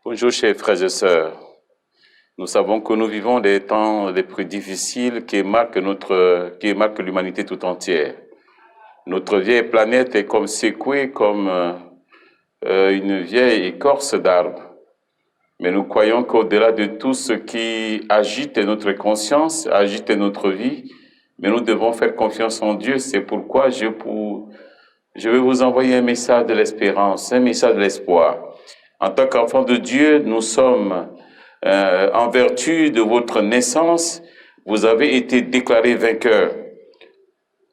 Bonjour chers frères et sœurs. Nous savons que nous vivons des temps les plus difficiles qui marquent l'humanité tout entière. Notre vieille planète est comme secouée comme une vieille écorce d'arbre. Mais nous croyons qu'au-delà de tout ce qui agite notre conscience, agite notre vie, mais nous devons faire confiance en Dieu. C'est pourquoi je vais vous envoyer un message de l'espérance, un message de l'espoir. En tant qu'enfants de Dieu, nous sommes, en vertu de votre naissance, vous avez été déclarés vainqueurs.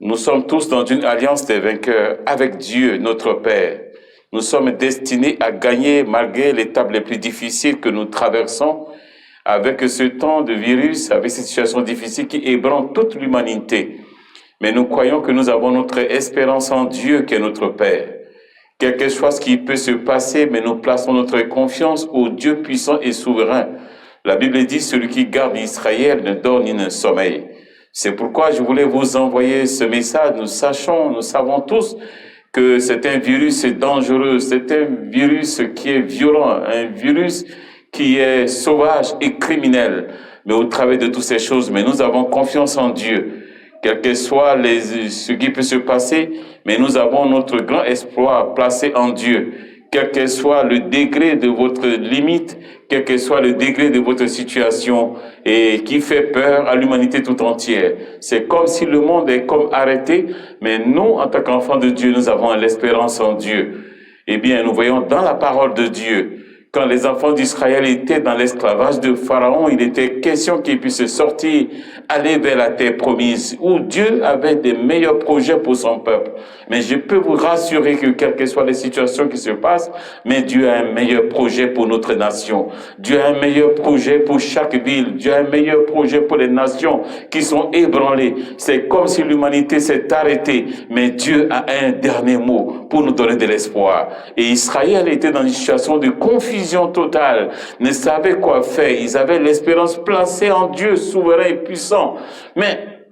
Nous sommes tous dans une alliance des vainqueurs avec Dieu, notre Père. Nous sommes destinés à gagner malgré les étapes les plus difficiles que nous traversons, avec ce temps de virus, avec ces situations difficiles qui ébranlent toute l'humanité. Mais nous croyons que nous avons notre espérance en Dieu qui est notre Père. Quelque chose qui peut se passer, mais nous plaçons notre confiance au Dieu puissant et souverain. La Bible dit, celui qui garde Israël ne dort ni ne sommeille. C'est pourquoi je voulais vous envoyer ce message. Nous savons tous que c'est un virus dangereux, c'est un virus qui est violent, un virus qui est sauvage et criminel. Mais au travers de toutes ces choses, mais nous avons confiance en Dieu. Quel que soit ce qui peut se passer, mais nous avons notre grand espoir placé en Dieu. Quel que soit le degré de votre limite, quel que soit le degré de votre situation, et qui fait peur à l'humanité tout entière. C'est comme si le monde est comme arrêté, mais nous, en tant qu'enfants de Dieu, nous avons l'espérance en Dieu. Eh bien, nous voyons dans la parole de Dieu, quand les enfants d'Israël étaient dans l'esclavage de Pharaon, il était question qu'ils puissent sortir, aller vers la terre promise, où Dieu avait des meilleurs projets pour son peuple. Mais je peux vous rassurer que quelles que soient les situations qui se passent, mais Dieu a un meilleur projet pour notre nation. Dieu a un meilleur projet pour chaque ville. Dieu a un meilleur projet pour les nations qui sont ébranlées. C'est comme si l'humanité s'est arrêtée, mais Dieu a un dernier mot pour nous donner de l'espoir. Et Israël était dans une situation de confusion totale, ne savait quoi faire. Ils avaient l'espérance placée en Dieu souverain et puissant. Mais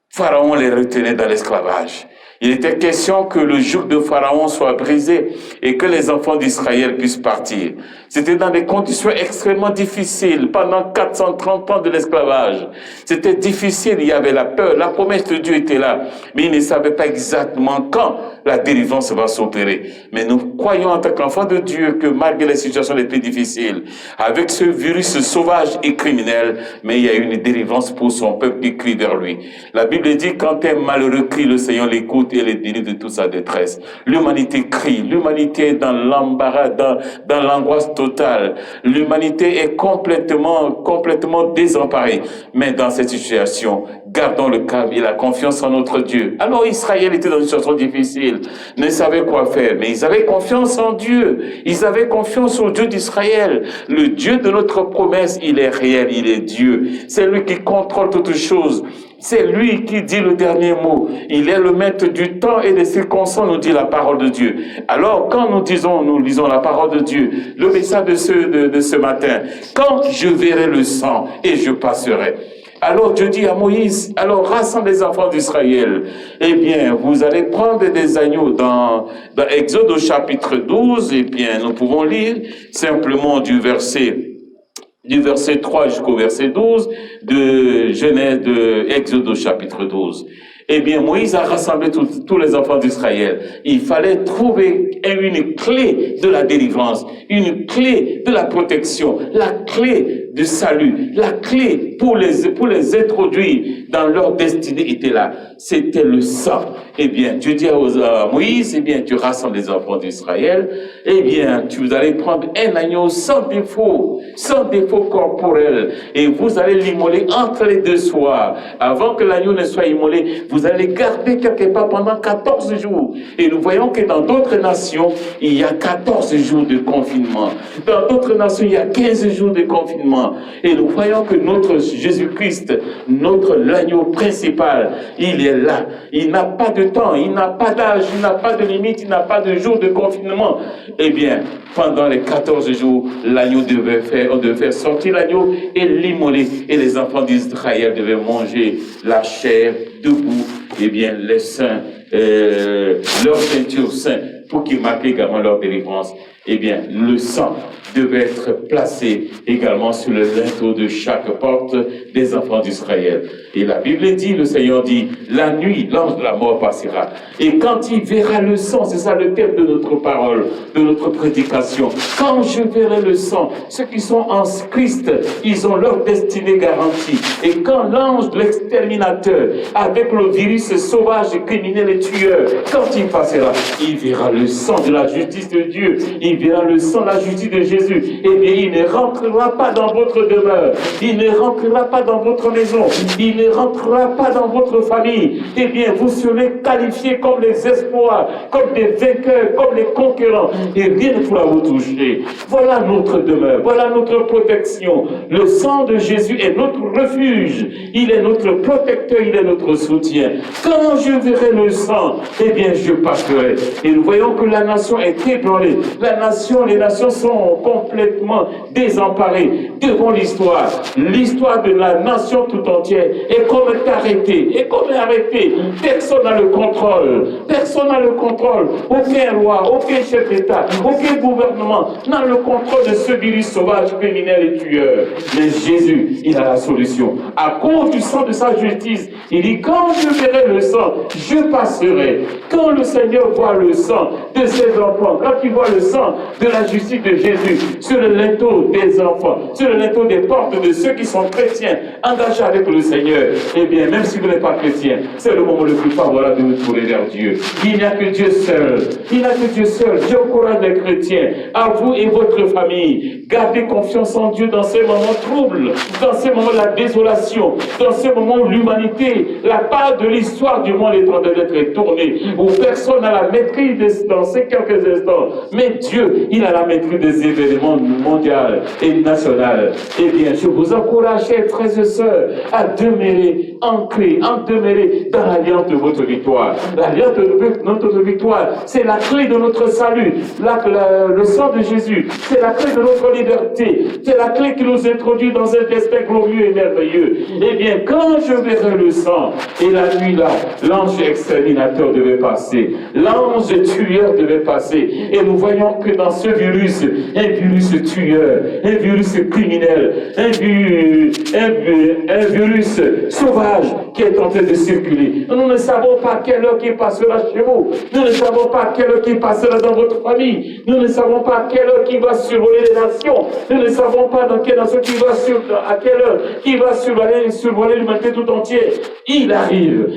Pharaon les retenait dans l'esclavage. Il était question que le joug de Pharaon soit brisé et que les enfants d'Israël puissent partir. C'était dans des conditions extrêmement difficiles pendant 430 ans de l'esclavage. C'était difficile, il y avait la peur, la promesse de Dieu était là, mais ils ne savaient pas exactement quand la délivrance va s'opérer. Mais nous croyons en tant qu'enfants de Dieu que malgré les situations les plus difficiles, avec ce virus sauvage et criminel, mais il y a une délivrance pour son peuple qui crie vers lui. La Bible dit quand un malheureux crie, le Seigneur l'écoute et le délivre de toute sa détresse. L'humanité crie, l'humanité est dans l'embarras, dans l'angoisse totale. L'humanité est complètement désemparée. Mais dans cette situation, gardons le calme et la confiance en notre Dieu. Alors Israël était dans une situation difficile, ne savait quoi faire, mais ils avaient confiance en Dieu. Ils avaient confiance au Dieu d'Israël. Le Dieu de notre promesse, il est réel, il est Dieu. C'est lui qui contrôle toutes choses. C'est lui qui dit le dernier mot. Il est le maître du temps et des circonstances, nous dit la parole de Dieu. Alors, quand nous lisons la parole de Dieu, le message de ce matin, quand je verrai le sang et je passerai. Alors Dieu dit à Moïse, alors rassemble les enfants d'Israël. Eh bien, vous allez prendre des agneaux dans Exode au chapitre 12. Eh bien, nous pouvons lire simplement du verset 3 jusqu'au verset 12 de Genèse, de Exode au chapitre 12. Eh bien, Moïse a rassemblé tous les enfants d'Israël. Il fallait trouver une clé de la délivrance, une clé de la protection, la clé du salut, la clé pour les introduire dans leur destinée était là. C'était le sang. Eh bien, Dieu dit à Moïse, eh bien, tu rassembles les enfants d'Israël. Eh bien, vous allez prendre un agneau sans défaut corporel. Et vous allez l'immoler entre les deux soirs. Avant que l'agneau ne soit immolé, vous allez garder quelque part pendant 14 jours. Et nous voyons que dans d'autres nations, il y a 14 jours de confinement. Dans d'autres nations, il y a 15 jours de confinement. Et nous voyons que notre Jésus-Christ, l'agneau principal, il est là. Il n'a pas de temps, il n'a pas d'âge, il n'a pas de limite, il n'a pas de jour de confinement. Eh bien, pendant les 14 jours, on devait faire sortir l'agneau et l'immoler. Et les enfants d'Israël devaient manger la chair debout. Eh bien, les saints, leur ceinture sainte, pour qu'ils marquent également leur délivrance. eh bien, le sang devait être placé également sur le linteau de chaque porte des enfants d'Israël. Et la Bible dit, le Seigneur dit, la nuit, l'ange de la mort passera. Et quand il verra le sang, c'est ça le thème de notre parole, de notre prédication. Quand je verrai le sang, ceux qui sont en Christ, ils ont leur destinée garantie. Et quand l'ange de l'exterminateur, avec le virus sauvage, criminel et tueur, quand il passera, il verra le sang de la justice de Dieu, il verra le sang de la justice de Jésus. Eh bien, il ne rentrera pas dans votre demeure, il ne rentrera pas dans votre maison, il ne rentrera pas dans votre famille. Eh bien, vous serez qualifiés comme les espoirs, comme des vainqueurs, comme les conquérants, et rien ne pourra vous toucher. Voilà notre demeure, voilà notre protection. Le sang de Jésus est notre refuge, il est notre protecteur, il est notre soutien. Quand je verrai le sang, eh bien, je passerai. Et nous voyons que la nation est ébranlée. Les nations sont complètement désemparées devant l'histoire. L'histoire de la nation tout entière est comme arrêtée. Et comme arrêtée, personne n'a le contrôle. Personne n'a le contrôle. Aucun roi, aucun chef d'État, aucun gouvernement n'a le contrôle de ce virus sauvage, criminel et tueur. Mais Jésus, il a la solution. À cause du sang de sa justice, il dit, quand je verrai le sang, je passerai. Quand le Seigneur voit le sang de ses enfants, quand il voit le sang de la justice de Jésus sur le linteau des enfants, sur le linteau des portes de ceux qui sont chrétiens, engagés avec le Seigneur, eh bien, même si vous n'êtes pas chrétien, c'est le moment le plus favorable de vous tourner vers Dieu. Il n'y a que Dieu seul. Il n'y a que Dieu seul. Dieu encourage les chrétiens, à vous et votre famille. Gardez confiance en Dieu dans ces moments troubles, dans ces moments de la désolation, dans ces moments où l'humanité, la part de l'histoire du monde est en train d'être tournée, où personne n'a la maîtrise dans ces quelques instants. Mais Dieu, il a la maîtrise des événements mondiaux et nationaux. Eh bien, je vous encourage, chers frères et sœurs, à demeurer ancrés, dans l'alliance de votre victoire. L'alliance de notre victoire, c'est la clé de notre salut. Le sang de Jésus, c'est la clé de notre liberté. C'est la clé qui nous introduit dans un destin glorieux et merveilleux. Eh bien, quand je verrai le sang, et la nuit là, l'ange exterminateur devait passer, l'ange tueur devait passer. Et nous voyons que dans ce virus, un virus tueur, un virus criminel, un virus sauvage qui est en train de circuler. Nous ne savons pas quelle heure qui passera chez vous. Nous ne savons pas quelle heure qui passera dans votre famille. Nous ne savons pas quelle heure qui va survoler les nations. Nous ne savons pas dans quelle nation à quelle heure qui va survoler l'humanité tout entière. Il arrive,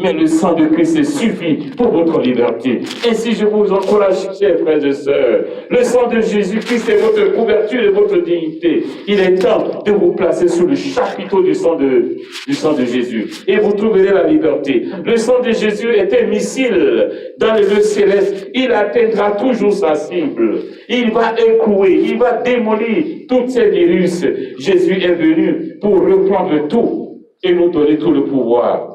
mais le sang de Christ suffit pour votre liberté. Ainsi, je vous encourage, chers frères et sœurs, le sang de Jésus-Christ est votre couverture et votre dignité. Il est temps de vous placer sous le chapiteau du sang de Jésus. Et vous trouverez la liberté. Le sang de Jésus est un missile dans les lieux célestes. Il atteindra toujours sa cible. Il va écrouer, il va démolir tous ces virus. Jésus est venu pour reprendre tout et nous donner tout le pouvoir.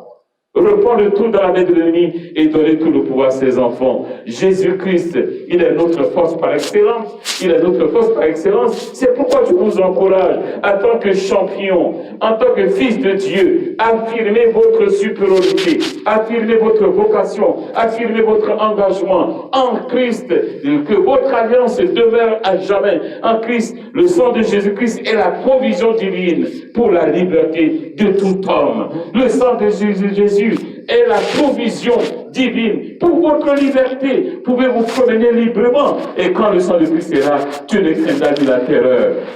Reprendre tout dans la main de l'ennemi et donner tout le pouvoir à ses enfants. Jésus-Christ, il est notre force par excellence. Il est notre force par excellence. C'est pourquoi je vous encourage, en tant que champion, en tant que fils de Dieu, affirmez votre supériorité, affirmez votre vocation, affirmez votre engagement en Christ, que votre alliance demeure à jamais. En Christ, le sang de Jésus-Christ est la provision divine pour la liberté de tout homme. Le sang de Jésus est la provision divine pour votre liberté. Pouvez vous promener librement. Et quand le sang de Christ est là, tu ne craindras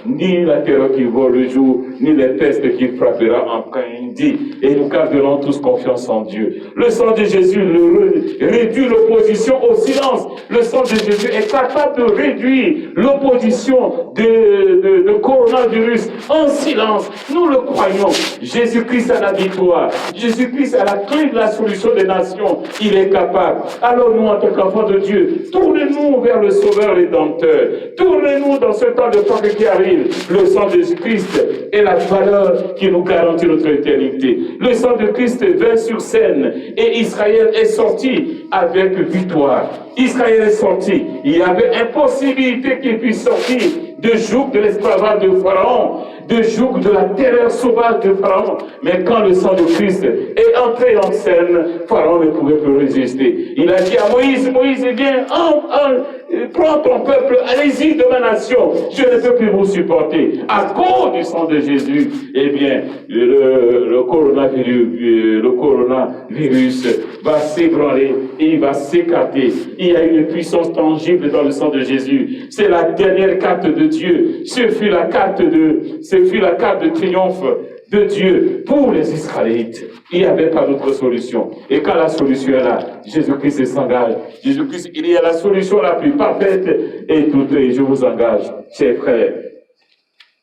ni la terreur qui vole le jour, ni les pestes qui frappera en après-midi. Et nous garderons tous confiance en Dieu. Le sang de Jésus réduit l'opposition au silence. Le sang de Jésus est capable de réduire l'opposition de coronavirus en silence. Nous le croyons. Jésus-Christ a la victoire. Jésus-Christ a la clé de la solution des nations. Il est capable. Alors nous, en tant qu'enfants de Dieu, tournez-nous vers le Sauveur Rédempteur. Tournez-nous dans ce temps de Pâques qui arrive. Le sang de Christ est la valeur qui nous garantit notre éternité. Le sang de Christ vint sur scène et Israël est sorti avec victoire. Israël est sorti. Il y avait impossibilité qu'il puisse sortir de joug de l'esclavage de Pharaon, de joug de la terreur sauvage de Pharaon. Mais quand le sang de Christ est entré en scène, Pharaon ne pouvait plus résister. Il a dit à Moïse, Moïse, viens, prends ton peuple, allez-y de ma nation, je ne peux plus vous supporter. À cause du sang de Jésus, eh bien, le coronavirus va s'ébranler et il va s'écarter. Il y a une puissance tangible dans le sang de Jésus. C'est la dernière carte de Dieu. Ce fut la carte de triomphe de Dieu pour les Israélites. Il n'y avait pas d'autre solution. Et quand la solution est là, Jésus-Christ s'engage. Jésus-Christ, il y a la solution la plus parfaite et toute. Et je vous engage, chers frères,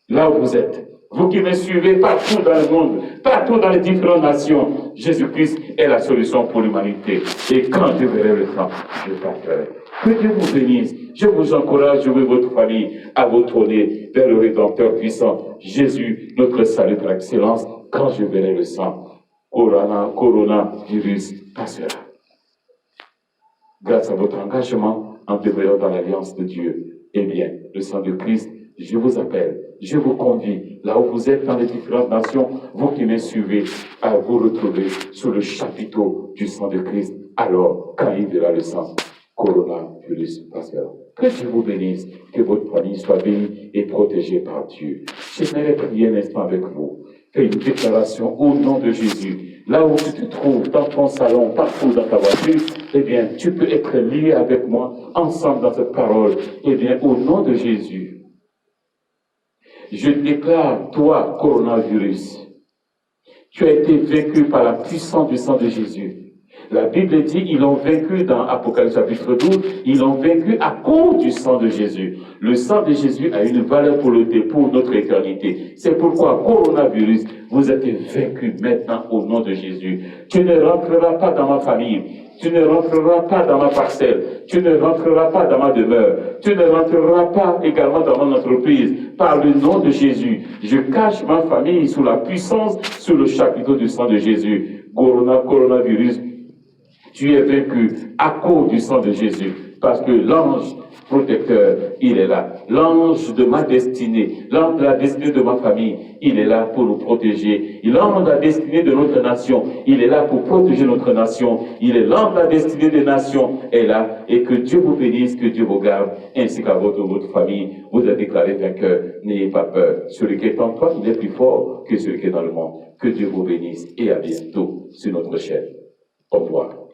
là où vous êtes, vous qui me suivez partout dans le monde, partout dans les différentes nations, Jésus-Christ est la solution pour l'humanité. Et quand je verrai le sang, je partirai. Que Dieu vous bénisse. Je vous encourage, je veux votre famille, à vous tourner vers le Rédempteur puissant, Jésus, notre salut par excellence. Quand je verrai le sang, coronavirus passera. Grâce à votre engagement en demeurant dans l'alliance de Dieu, eh bien, le sang de Christ, je vous appelle, je vous convie, là où vous êtes dans les différentes nations, vous qui me suivez, à vous retrouver sous le chapiteau du sang de Christ. Alors, quand il verra le sang, coronavirus passera. Que Dieu vous bénisse, que votre famille soit bénie et protégée par Dieu. J'aimerais prier un instant avec vous. Fais une déclaration au nom de Jésus. Là où tu te trouves, dans ton salon, partout dans ta voiture, eh bien, tu peux être lié avec moi, ensemble dans cette parole. Eh bien, au nom de Jésus, je déclare, toi, coronavirus, tu as été vaincu par la puissance du sang de Jésus. La Bible dit, ils l'ont vaincu dans Apocalypse chapitre 12, ils l'ont vaincu à cause du sang de Jésus. Le sang de Jésus a une valeur pour notre éternité. C'est pourquoi, coronavirus, vous êtes vaincu maintenant au nom de Jésus. Tu ne rentreras pas dans ma famille. Tu ne rentreras pas dans ma parcelle. Tu ne rentreras pas dans ma demeure. Tu ne rentreras pas également dans mon entreprise. Par le nom de Jésus, je cache ma famille sous la puissance, sous le chapiteau du sang de Jésus. Coronavirus, tu es vaincu à cause du sang de Jésus. Parce que l'ange protecteur, il est là. L'ange de ma destinée, l'ange de la destinée de ma famille, il est là pour nous protéger. L'ange de la destinée de notre nation, il est là pour protéger notre nation. Il est l'ange de la destinée des nations, est là. Et que Dieu vous bénisse, que Dieu vous garde, ainsi qu'à votre famille. Vous êtes déclaré vainqueur. N'ayez pas peur. Celui qui est en toi, il est plus fort que celui qui est dans le monde. Que Dieu vous bénisse et à bientôt sur notre chaîne. Au revoir.